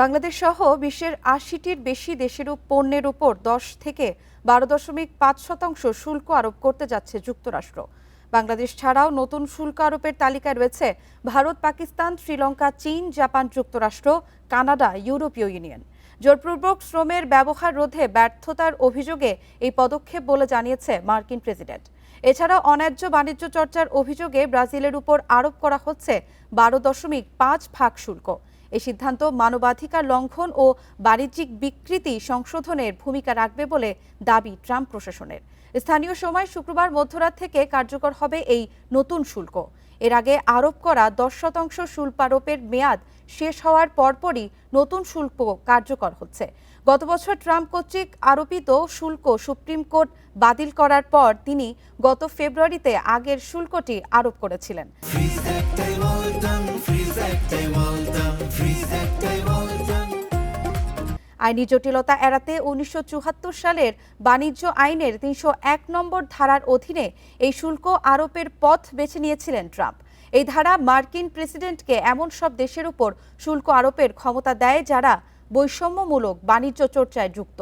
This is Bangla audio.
বাংলাদেশ সহ বিশ্বের ৮০টির বেশি দেশের পণ্যের উপর ১০ থেকে ১২.৫% শুল্ক আরোপ করতে যাচ্ছে যুক্তরাষ্ট্র। বাংলাদেশ ছাড়াও নতুন শুল্ক আরোপের তালিকায় রয়েছে ভারত, পাকিস্তান, শ্রীলঙ্কা, চীন, জাপান, যুক্তরাষ্ট্র, কানাডা, ইউরোপীয় ইউনিয়ন। জোরপূর্বক শ্রমের ব্যবহার রোধে ব্যর্থতার অভিযোগে এই পদক্ষেপ বলে জানিয়েছে মার্কিন প্রেসিডেন্ট। এছাড়া অন্যায্য বাণিজ্য চর্চার অভিযোগে ব্রাজিলের উপর আরোপ করা হচ্ছে ১২.৫% শুল্ক। এই সিদ্ধান্ত মানবাধিকার লঙ্ঘন ও বাণিজ্যিক বিকৃতি সংশোধনের ভূমিকা রাখবে বলে দাবি ট্রাম্প প্রশাসনের। স্থানীয় সময় শুক্রবার মধ্যরাত থেকে কার্যকর হবে এই নতুন শুল্ক। এর আগে আরোপ করা ১০% শুল্ক আরোপের মেয়াদ শেষ হওয়ার পরপরই নতুন শুল্ক কার্যকর হচ্ছে। গত বছর ট্রাম্প কর্তৃক আরোপিত শুল্ক সুপ্রিম কোর্ট বাতিল করার পর তিনি গত ফেব্রুয়ারিতে আগের শুল্কটি আরোপ করেছিলেন। আইনি জটিলতা এড়াতে ১৯৭৪ সালের বাণিজ্য আইনের ৩০১ নম্বর ধারার অধীনে এই শুল্ক আরোপের পথ বেছে নিয়েছিলেন ট্রাম্প। এই ধারা মার্কিন প্রেসিডেন্টকে এমন সব দেশের উপর শুল্ক আরোপের ক্ষমতা দেয় যারা বৈষম্যমূলক বাণিজ্য চর্চায় যুক্ত।